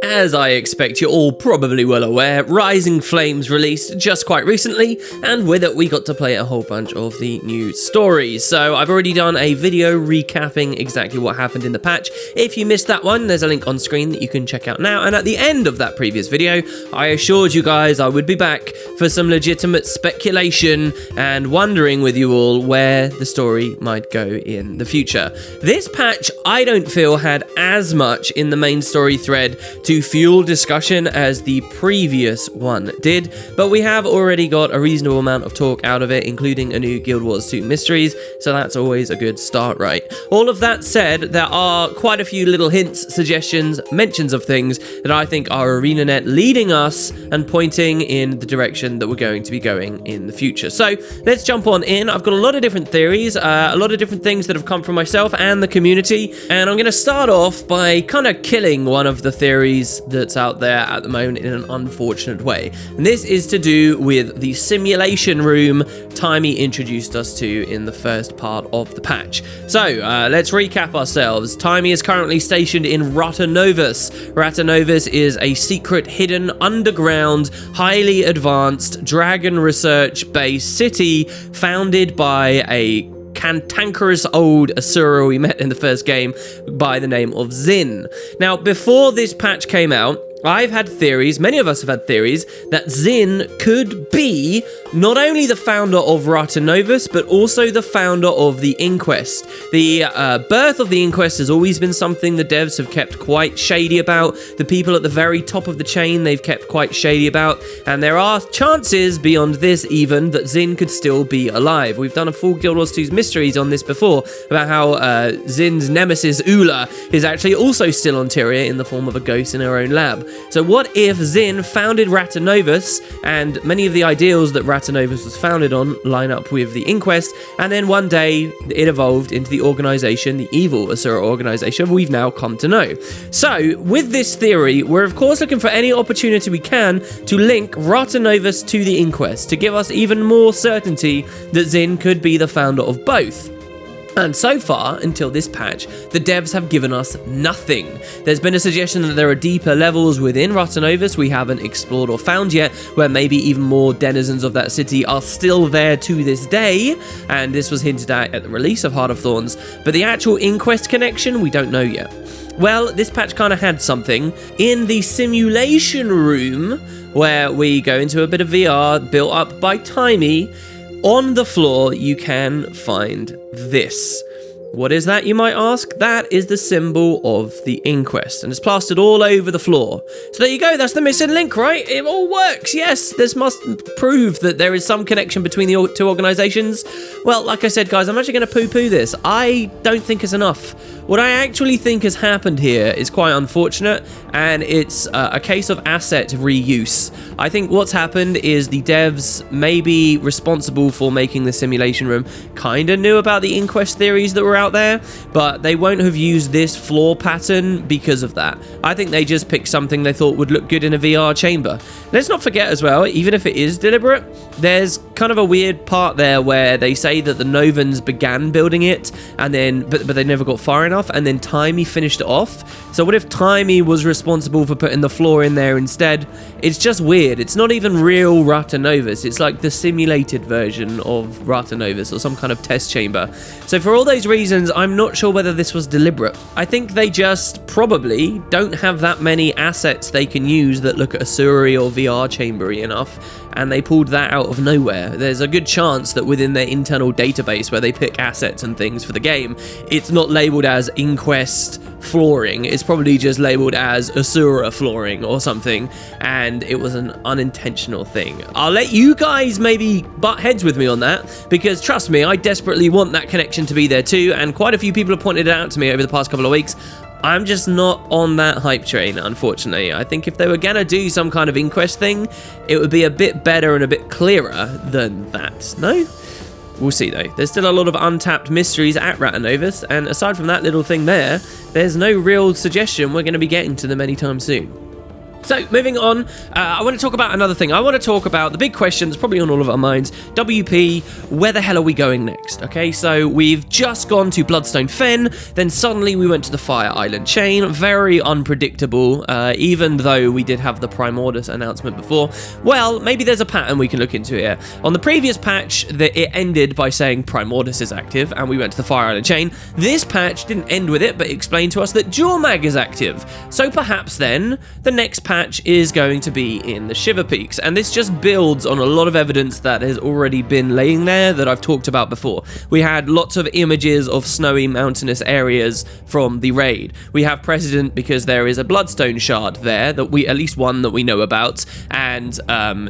As I expect you're all probably well aware, Rising Flames released just quite recently, and with it we got to play a whole bunch of the new stories. So I've already done a video recapping exactly what happened in the patch. If you missed that one, there's a link on screen that you can check out now, and at the end of that previous video, I assured you guys I would be back for some legitimate speculation and wondering with you all where the story might go in the future. This patch, I don't feel, had as much in the main story thread to fuel discussion as the previous one did, but we have already got a reasonable amount of talk out of it, including a new Guild Wars 2 mysteries, so that's always a good start, right? All of that said, there are quite a few little hints, suggestions, mentions of things that I think are ArenaNet leading us and pointing in the direction that we're going to be going in the future. So let's jump on in. I've got a lot of different theories, a lot of different things that have come from myself and the community, and I'm going to start off by kind of killing one of the theories that's out there at the moment in an unfortunate way. And this is to do with the simulation room Timey introduced us to in the first part of the patch. So let's recap ourselves. Timey is currently stationed in Ratanovus. Ratanovus is a secret, hidden, underground, highly advanced dragon research-based city founded by a cantankerous old Asura we met in the first game by the name of Zin. Now, before this patch came out, I've had theories, many of us have had theories, that Zin could be not only the founder of Ratanovus, but also the founder of the Inquest. The birth of the Inquest has always been something the devs have kept quite shady about. The people at the very top of the chain they've kept quite shady about, and there are chances beyond this even that Zin could still be alive. We've done a full Guild Wars 2's mysteries on this before, about how Zin's nemesis Ula is actually also still on Tyria in the form of a ghost in her own lab. So what if Zin founded Ratanovus, and many of the ideals that Ratanovus was founded on line up with the Inquest, and then one day it evolved into the organization, the evil Asura organization we've now come to know. So with this theory, we're of course looking for any opportunity we can to link Ratanovus to the Inquest, to give us even more certainty that Zin could be the founder of both. And so far, until this patch, the devs have given us nothing. There's been a suggestion that there are deeper levels within Ratanovus we haven't explored or found yet, where maybe even more denizens of that city are still there to this day, and this was hinted at the release of Heart of Thorns, but the actual Inquest connection, we don't know yet. Well, this patch kind of had something. In the simulation room, where we go into a bit of VR built up by Timey, on the floor, you can find this. What is that, you might ask? That is the symbol of the Inquest, and it's plastered all over the floor. So there you go, that's the missing link, right? It all works, yes. This must prove that there is some connection between the two organizations. Well, like I said, guys, I'm actually going to poo-poo this. I don't think it's enough. What I actually think has happened here is quite unfortunate, and it's a case of asset reuse. I think what's happened is the devs, maybe responsible for making the simulation room, kind of knew about the Inquest theories that were out there, but they won't have used this floor pattern because of that. I think they just picked something they thought would look good in a VR chamber. Let's not forget as well, even if it is deliberate, there's kind of a weird part there where they say that the Novans began building it, and then but they never got far enough, and then Timey finished it off. So what if Timey was responsible for putting the floor in there instead? It's just weird. It's not even real Ratanovus. It's like the simulated version of Ratanovus, or some kind of test chamber. So for all those reasons, I'm not sure whether this was deliberate. I think they just probably don't have that many assets they can use that look Asuri or VR chambery enough, and they pulled that out of nowhere. There's a good chance that within their internal database where they pick assets and things for the game, it's not labeled as Inquest flooring. It's probably just labeled as Asura flooring or something, and it was an unintentional thing. I'll let you guys maybe butt heads with me on that, because trust me, I desperately want that connection to be there too, and quite a few people have pointed it out to me over the past couple of weeks. I'm just not on that hype train, unfortunately. I think if they were gonna do some kind of Inquest thing, it would be a bit better and a bit clearer than that. No? We'll see though. There's still a lot of untapped mysteries at Ratanovus, and aside from that little thing there, there's no real suggestion we're going to be getting to them anytime soon. So, moving on, I want to talk about another thing. I want to talk about the big question that's probably on all of our minds. WP, where the hell are we going next? Okay, so we've just gone to Bloodstone Fen, then suddenly we went to the Fire Island chain. Very unpredictable, even though we did have the Primordus announcement before. Well, maybe there's a pattern we can look into here. On the previous patch, it ended by saying Primordus is active, and we went to the Fire Island chain. This patch didn't end with it, but explained to us that Dual Mag is active. So perhaps then, the next patch is going to be in the Shiver Peaks, and this just builds on a lot of evidence that has already been laying there that I've talked about before. We had lots of images of snowy mountainous areas from the raid. We have precedent because there is a Bloodstone shard there, that we, at least one that we know about, and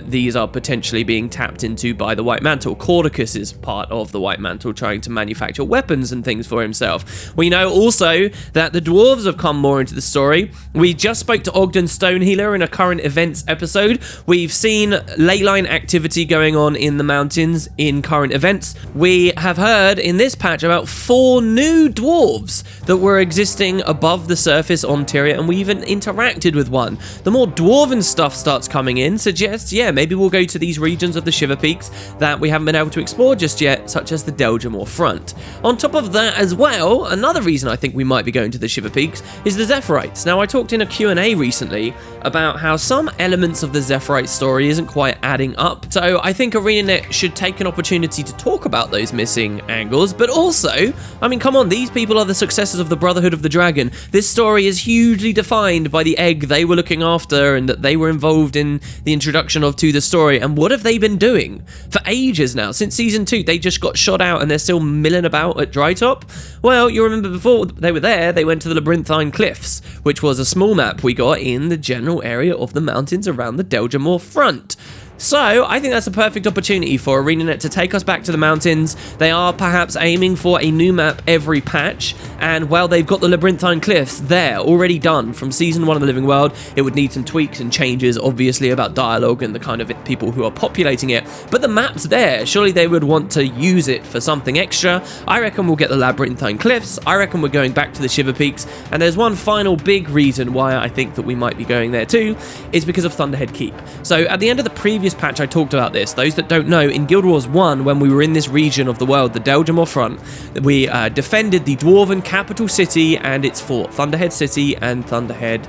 these are potentially being tapped into by the White Mantle. Cordicus is part of the White Mantle, trying to manufacture weapons and things for himself. We know also that the dwarves have come more into the story. We just spoke to Ogden Stonehealer in a current events episode. We've seen leyline activity going on in the mountains in current events. We have heard in this patch about 4 new dwarves that were existing above the surface on Tyria, and we even interacted with one. The more dwarven stuff starts coming in suggests, yeah, maybe we'll go to these regions of the Shiver Peaks that we haven't been able to explore just yet, such as the Deljamore front. On top of that as well, another reason I think we might be going to the Shiver Peaks is the Zephyrite. Now, I talked in a Q&A recently about how some elements of the Zephyrite story isn't quite adding up. So I think ArenaNet should take an opportunity to talk about those missing angles, but also, I mean, come on, these people are the successors of the Brotherhood of the Dragon. This story is hugely defined by the egg they were looking after and that they were involved in the introduction of to the story. And what have they been doing for ages now? Since season 2, they just got shot out and they're still milling about at Drytop. Well, you remember before they were there, they went to the Labyrinthine Cliffs, which was a small map we got in the general area of the mountains around the Deljamore front. So, I think that's a perfect opportunity for ArenaNet to take us back to the mountains. They are perhaps aiming for a new map every patch, and while they've got the Labyrinthine Cliffs there, already done from Season 1 of the Living World, it would need some tweaks and changes, obviously, about dialogue and the kind of people who are populating it. But the map's there. Surely they would want to use it for something extra. I reckon we'll get the Labyrinthine Cliffs. I reckon we're going back to the Shiver Peaks. And there's one final big reason why I think that we might be going there too, is because of Thunderhead Keep. So, at the end of the previous patch I talked about this. Those that don't know, in Guild Wars 1, when we were in this region of the world, the Deljamore front, we defended the Dwarven capital city and its fort, Thunderhead City and Thunderhead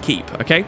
Keep, okay?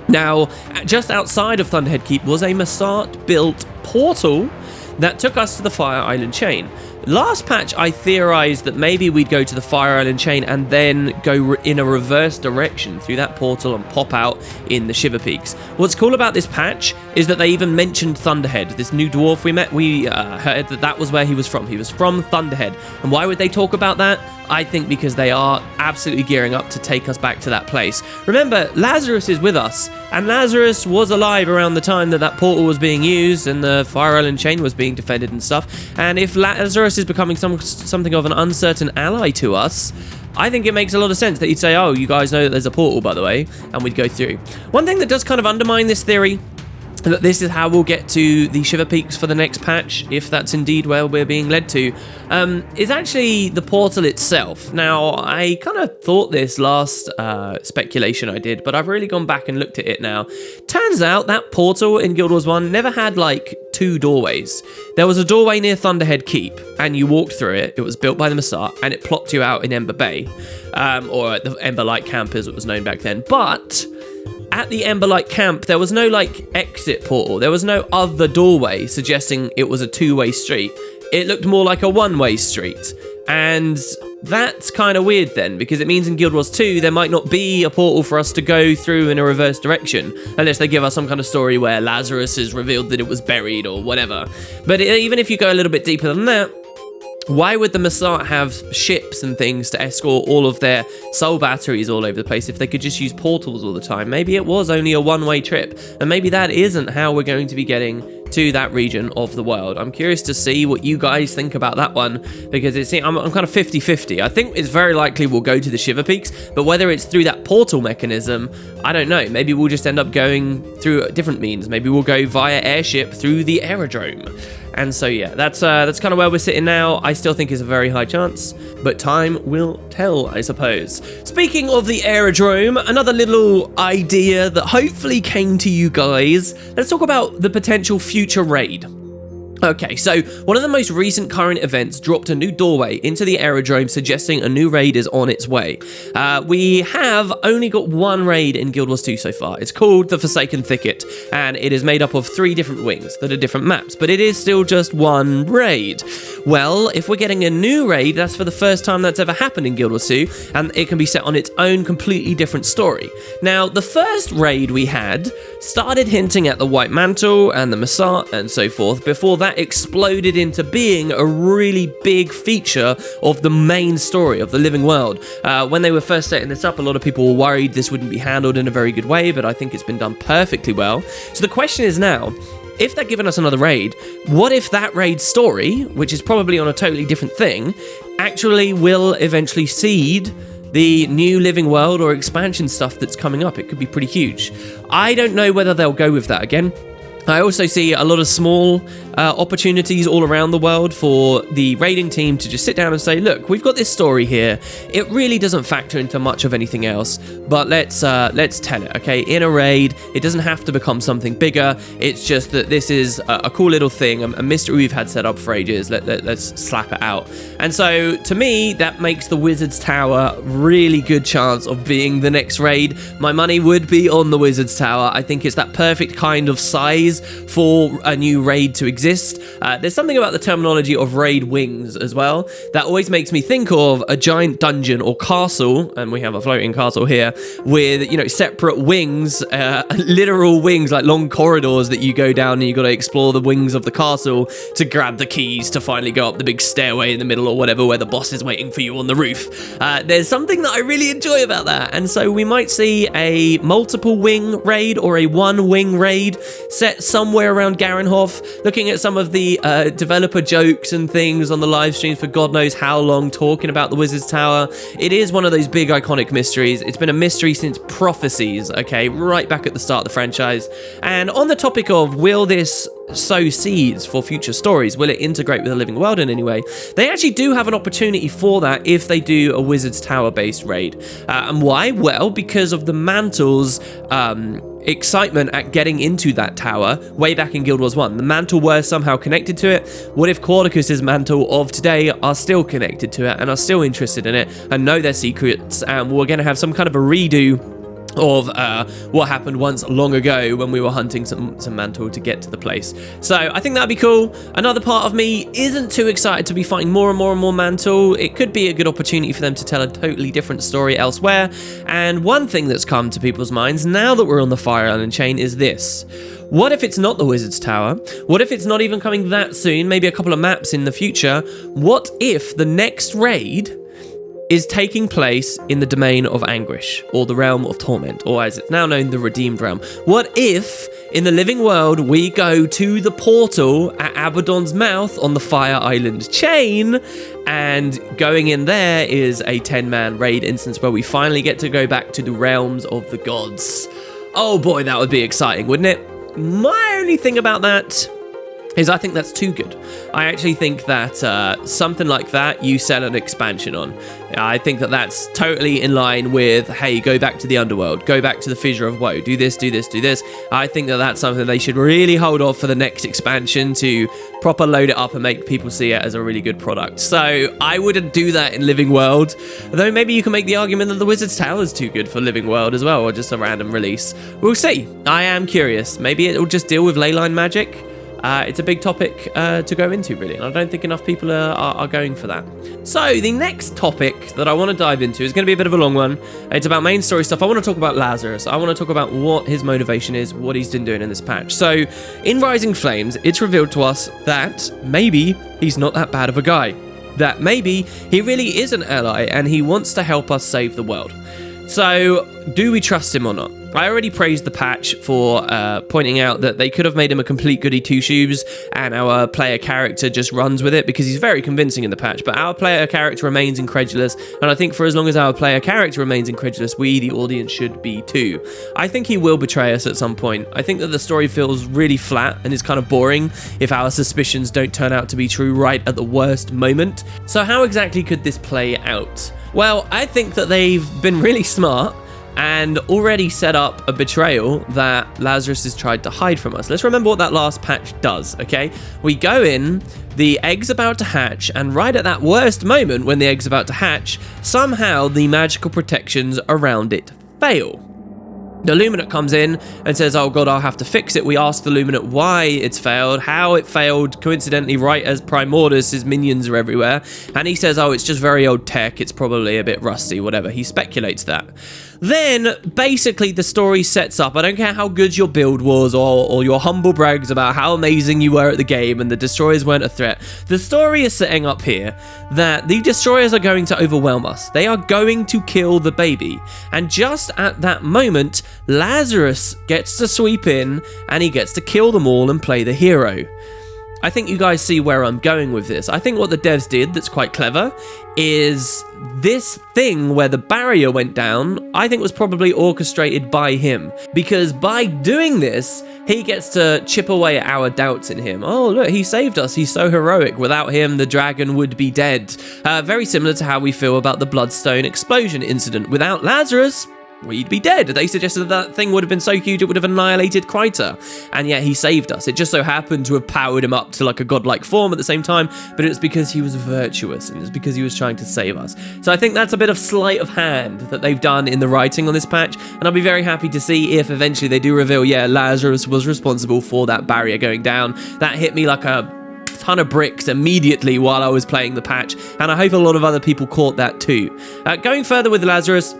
Now, just outside of Thunderhead Keep was a Mursaat-built portal that took us to the Fire Island chain. Last patch, I theorized that maybe we'd go to the Fire Island chain and then go in a reverse direction through that portal and pop out in the Shiver Peaks. What's cool about this patch is that they even mentioned Thunderhead, this new dwarf we met. We heard that that was where he was from. He was from Thunderhead. And why would they talk about that? I think because they are absolutely gearing up to take us back to that place. Remember, Lazarus is with us, and Lazarus was alive around the time that that portal was being used and the Fire Island chain was being defended and stuff. And if Lazarus is becoming something of an uncertain ally to us, I think it makes a lot of sense that you'd say, oh, you guys know that there's a portal, by the way, and we'd go through. One thing that does kind of undermine this theory, that this is how we'll get to the Shiver Peaks for the next patch, if that's indeed where we're being led to, is actually the portal itself. Now, I kind of thought this last speculation I did, but I've really gone back and looked at it now. Turns out that portal in Guild Wars 1 never had, like, 2 doorways. There was a doorway near Thunderhead Keep, and you walked through it. It was built by the Mursaat, and it plopped you out in Ember Bay, or at the Emberlight Camp as it was known back then. But at the Emberlight Camp, there was no, like, exit portal. There was no other doorway suggesting it was a 2-way street. It looked more like a 1-way street. And that's kind of weird then, because it means in Guild Wars 2 there might not be a portal for us to go through in a reverse direction, unless they give us some kind of story where Lazarus has revealed that it was buried or whatever. But even if you go a little bit deeper than that, why would the Mursaat have ships and things to escort all of their soul batteries all over the place if they could just use portals all the time? Maybe it was only a 1-way trip, and maybe that isn't how we're going to be getting to that region of the world. I'm curious to see what you guys think about that one, because I'm kind of 50-50. I think it's very likely we'll go to the Shiver Peaks, but whether it's through that portal mechanism, I don't know. Maybe we'll just end up going through different means. Maybe we'll go via airship through the aerodrome. And so yeah, that's kind of where we're sitting now. I still think it's a very high chance, but time will tell, I suppose. Speaking of the aerodrome, another little idea that hopefully came to you guys. Let's talk about the potential future raid. Okay, so one of the most recent current events dropped a new doorway into the aerodrome, suggesting a new raid is on its way. We have only got one raid in Guild Wars 2 so far. It's called the Forsaken Thicket, and it is made up of 3 different wings that are different maps, but it is still just one raid. Well, if we're getting a new raid, that's for the first time that's ever happened in Guild Wars 2, and it can be set on its own completely different story. Now, the first raid we had started hinting at the White Mantle and the Mursaat and so forth before that exploded into being a really big feature of the main story of the living world. When they were first setting this up, a lot of people were worried this wouldn't be handled in a very good way, but I think it's been done perfectly well. So the question is now, if they're giving us another raid, what if that raid story, which is probably on a totally different thing, actually will eventually seed the new living world or expansion stuff that's coming up? It could be pretty huge. I don't know whether they'll go with that again. I also see a lot of small opportunities all around the world for the raiding team to just sit down and say, look, we've got this story here. It really doesn't factor into much of anything else, but let's tell it, okay? In a raid, it doesn't have to become something bigger. It's just that this is a cool little thing, a mystery we've had set up for ages. Let's slap it out. And so, to me, that makes the Wizard's Tower a really good chance of being the next raid. My money would be on the Wizard's Tower. I think it's that perfect kind of size for a new raid to exist. There's something about the terminology of raid wings as well that always makes me think of a giant dungeon or castle, and we have a floating castle here with, you know, separate wings, literal wings, like long corridors that you go down and you got to explore the wings of the castle to grab the keys to finally go up the big stairway in the middle or whatever where the boss is waiting for you on the roof. There's something that I really enjoy about that, and so we might see a multiple wing raid or a one wing raid set somewhere around Garenhof, looking at some of the developer jokes and things on the live streams for God knows how long, talking about the Wizard's Tower. It is one of those big iconic mysteries. It's been a mystery since Prophecies, okay, right back at the start of the franchise. And on the topic of will this sow seeds for future stories, will it integrate with the living world in any way, they actually do have an opportunity for that if they do a Wizard's Tower based raid. And why? Well, because of the Mantle's excitement at getting into that tower way back in Guild Wars 1. The Mantle were somehow connected to it. What if Quardicus's Mantle of today are still connected to it and are still interested in it and know their secrets, and we're going to have some kind of a redo of what happened once long ago when we were hunting some Mantle to get to the place. So I think that'd be cool. Another part of me isn't too excited to be fighting more and more and more Mantle. It could be a good opportunity for them to tell a totally different story elsewhere. And one thing that's come to people's minds now that we're on the Fire Island chain is this. What if it's not the Wizard's Tower? What if it's not even coming that soon? Maybe a couple of maps in the future. What if the next raid is taking place in the Domain of Anguish, or the Realm of Torment, or as it's now known, the Redeemed Realm? What if, in the living world, we go to the portal at Abaddon's Mouth on the Fire Island chain, and going in there is a 10-man raid instance where we finally get to go back to the realms of the gods? Oh boy, that would be exciting, wouldn't it? My only thing about that is I think that's too good. I actually think that something like that you sell an expansion on. I think that that's totally in line with, hey, go back to the underworld, go back to the Fissure of Woe, do this, do this, do this. I think that that's something they should really hold off for the next expansion to proper load it up and make people see it as a really good product. So I wouldn't do that in Living World, though maybe you can make the argument that the Wizard's Tower is too good for Living World as well, or just a random release. We'll see. I am curious. Maybe it'll just deal with leyline magic. It's a big topic to go into, really, and I don't think enough people are going for that. So the next topic that I want to dive into is going to be a bit of a long one. It's about main story stuff. I want to talk about Lazarus. I want to talk about what his motivation is, what he's been doing in this patch. So in Rising Flames, it's revealed to us that maybe he's not that bad of a guy. That maybe he really is an ally and he wants to help us save the world. So, do we trust him or not? I already praised the patch for pointing out that they could have made him a complete goody two-shoes and our player character just runs with it because he's very convincing in the patch, but our player character remains incredulous, and I think for as long as our player character remains incredulous, we, the audience, should be too. I think he will betray us at some point. I think that the story feels really flat and is kind of boring if our suspicions don't turn out to be true right at the worst moment. So how exactly could this play out? Well, I think that they've been really smart and already set up a betrayal that Lazarus has tried to hide from us. Let's remember what that last patch does, okay? We go in, the egg's about to hatch, and right at that worst moment when the egg's about to hatch, somehow the magical protections around it fail. The Luminate comes in and says, oh god, I'll have to fix it. We ask the Luminate why it's failed, how it failed, coincidentally right as Primordus' minions are everywhere. And he says, oh, it's just very old tech, it's probably a bit rusty, whatever. He speculates that. Then, basically, the story sets up, I don't care how good your build was or your humble brags about how amazing you were at the game and the destroyers weren't a threat. The story is setting up here that the destroyers are going to overwhelm us. They are going to kill the baby. And just at that moment, Lazarus gets to sweep in and he gets to kill them all and play the hero. I think you guys see where I'm going with this. I think what the devs did that's quite clever is this thing where the barrier went down, I think was probably orchestrated by him. Because by doing this, he gets to chip away at our doubts in him. Oh, look, he saved us. He's so heroic. Without him, the dragon would be dead. Very similar to how we feel about the Bloodstone explosion incident. Without Lazarus, we'd be dead. They suggested that thing would have been so huge it would have annihilated Kryta, and yet he saved us. It just so happened to have powered him up to like a godlike form at the same time, but it's because he was virtuous and it's because he was trying to save us. So I think that's a bit of sleight of hand that they've done in the writing on this patch, and I'll be very happy to see if eventually they do reveal, yeah, Lazarus was responsible for that barrier going down. That hit me like a ton of bricks immediately while I was playing the patch, and I hope a lot of other people caught that too. Going further with Lazarus,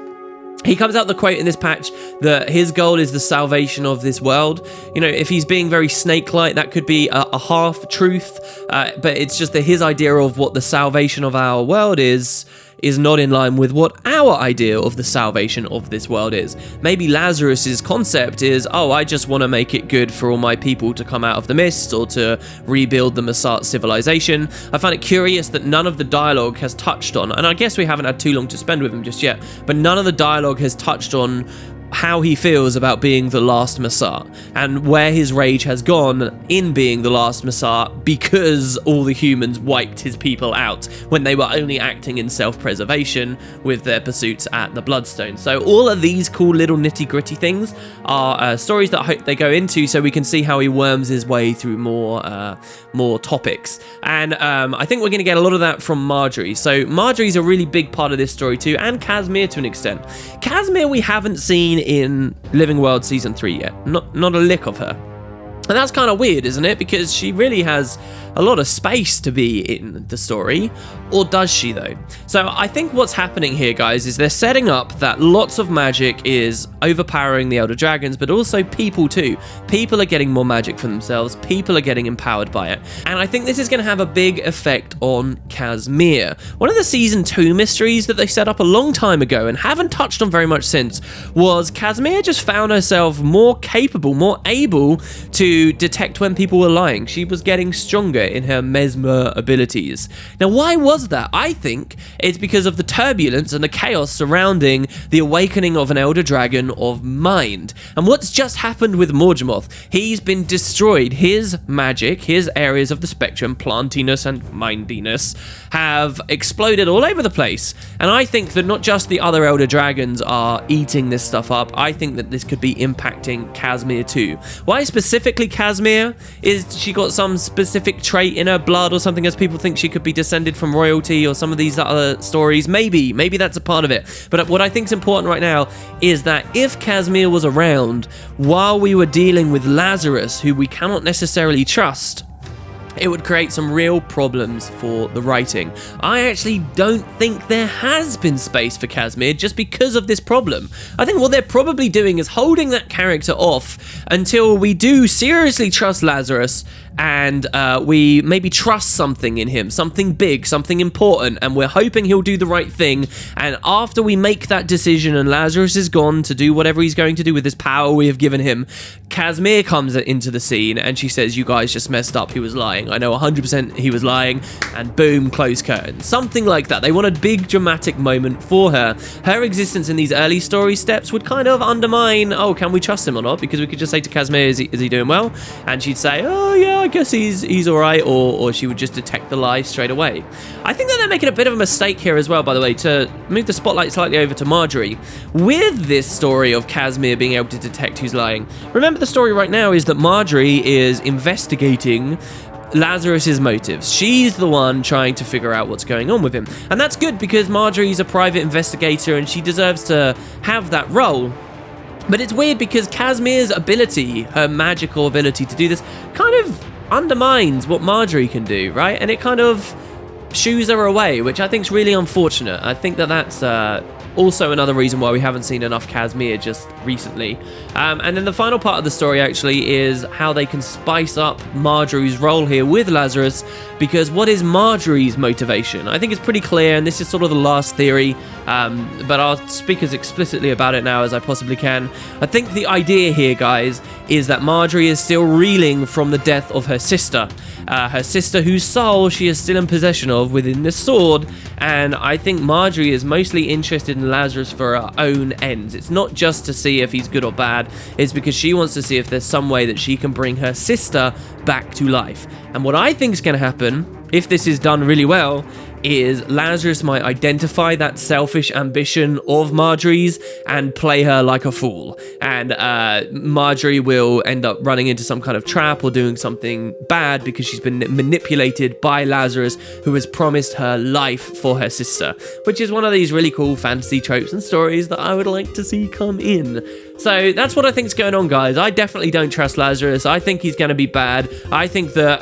he comes out the quote in this patch that his goal is the salvation of this world. You know, if he's being very snake-like, that could be a half-truth, but it's just that his idea of what the salvation of our world is not in line with what our idea of the salvation of this world is. Maybe Lazarus's concept is, oh, I just want to make it good for all my people to come out of the mist or to rebuild the Mursaat civilization. I find it curious that none of the dialogue has touched on, and I guess we haven't had too long to spend with him just yet, but none of the dialogue has touched on how he feels about being the last Mursaat and where his rage has gone in being the last Mursaat because all the humans wiped his people out when they were only acting in self-preservation with their pursuits at the Bloodstone. So all of these cool little nitty-gritty things are stories that I hope they go into so we can see how he worms his way through more topics. And I think we're going to get a lot of that from Marjorie. So Marjorie's a really big part of this story too, and Casimir to an extent. Casimir we haven't seen in Living World Season 3 yet. Not a lick of her. And that's kind of weird, isn't it? Because she really has a lot of space to be in the story. Or does she, though? So I think what's happening here, guys, is they're setting up that lots of magic is overpowering the Elder Dragons, but also people, too. People are getting more magic for themselves. People are getting empowered by it. And I think this is going to have a big effect on Casimir. One of the Season 2 mysteries that they set up a long time ago and haven't touched on very much since was Casimir just found herself more capable, more able to detect when people were lying. She was getting stronger in her mesmer abilities. Now, why was that? I think it's because of the turbulence and the chaos surrounding the awakening of an Elder Dragon of Mind. And what's just happened with Morgemoth? He's been destroyed. His magic, his areas of the spectrum, plantiness and mindiness, have exploded all over the place. And I think that not just the other Elder Dragons are eating this stuff up, I think that this could be impacting Casimir too. Why specifically Casimir? Is she got some specific trait in her blood or something, as people think she could be descended from royalty or some of these other stories? Maybe that's a part of it. But what I think is important right now is that if Casimir was around while we were dealing with Lazarus, who we cannot necessarily trust, it would create some real problems for the writing. I actually don't think there has been space for Casimir just because of this problem. I think what they're probably doing is holding that character off until we do seriously trust Lazarus and we maybe trust something in him, something big, something important, and we're hoping he'll do the right thing. And after we make that decision and Lazarus is gone to do whatever he's going to do with this power we have given him, Casimir comes into the scene and she says, you guys just messed up, he was lying. I know 100% he was lying, and boom, close curtain. Something like that. They want a big dramatic moment for her. Her existence in these early story steps would kind of undermine, oh, can we trust him or not? Because we could just say to Casimir, is he doing well? And she'd say, oh yeah, I guess he's all right, or she would just detect the lie straight away. I think that they're making a bit of a mistake here as well, by the way, to move the spotlight slightly over to Marjorie. With this story of Casimir being able to detect who's lying, remember the story right now is that Marjorie is investigating Lazarus's motives. She's the one trying to figure out what's going on with him. And that's good because Marjorie's a private investigator and she deserves to have that role. But it's weird because Casimir's ability, her magical ability to do this, kind of undermines what Marjorie can do, right? And it kind of shoos her away, which I think is really unfortunate. I think that that's also another reason why we haven't seen enough Casimir just recently. And then the final part of the story actually is how they can spice up Marjorie's role here with Lazarus, because what is Marjorie's motivation? I think it's pretty clear, and this is sort of the last theory, but I'll speak as explicitly about it now as I possibly can. I think the idea here, guys, is that Marjorie is still reeling from the death of her sister whose soul she is still in possession of within this sword, and I think Marjorie is mostly interested in Lazarus for her own ends. It's not just to see if he's good or bad, it's because she wants to see if there's some way that she can bring her sister back to life. And what I think is going to happen, if this is done really well, is Lazarus might identify that selfish ambition of Marjorie's and play her like a fool. And Marjorie will end up running into some kind of trap or doing something bad because she's been manipulated by Lazarus, who has promised her life for her sister, which is one of these really cool fantasy tropes and stories that I would like to see come in. So that's what I think is going on, guys. I definitely don't trust Lazarus. I think he's going to be bad. I think that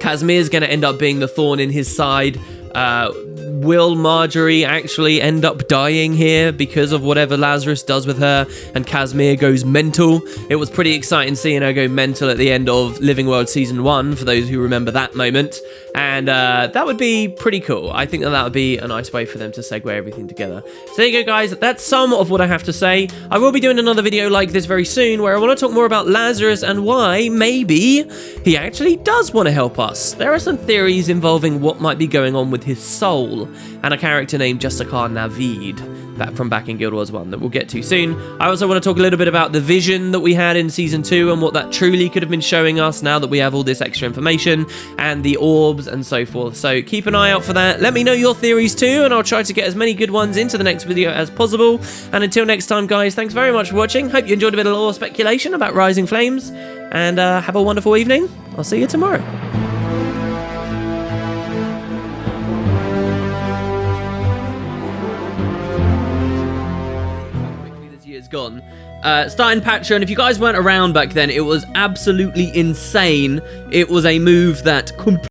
Casimir's going to end up being the thorn in his side. Will Marjorie actually end up dying here because of whatever Lazarus does with her and Casimir goes mental? It was pretty exciting seeing her go mental at the end of Living World Season 1, for those who remember that moment. And that would be pretty cool. I think that would be a nice way for them to segue everything together. So there you go, guys. That's some of what I have to say. I will be doing another video like this very soon where I want to talk more about Lazarus and why maybe he actually does want to help us. There are some theories involving what might be going on with his soul and a character named Justicar Navid back in Guild Wars 1 that we'll get to soon. I also want to talk a little bit about the vision that we had in Season 2 and what that truly could have been showing us now that we have all this extra information and the orbs and so forth. So keep an eye out for that. Let me know your theories too, and I'll try to get as many good ones into the next video as possible. And until next time, guys, thanks very much for watching. Hope you enjoyed a bit of lore speculation about Rising Flames, and have a wonderful evening. I'll see you tomorrow. Gone. Starting Patreon, if you guys weren't around back then, it was absolutely insane. It was a move that completely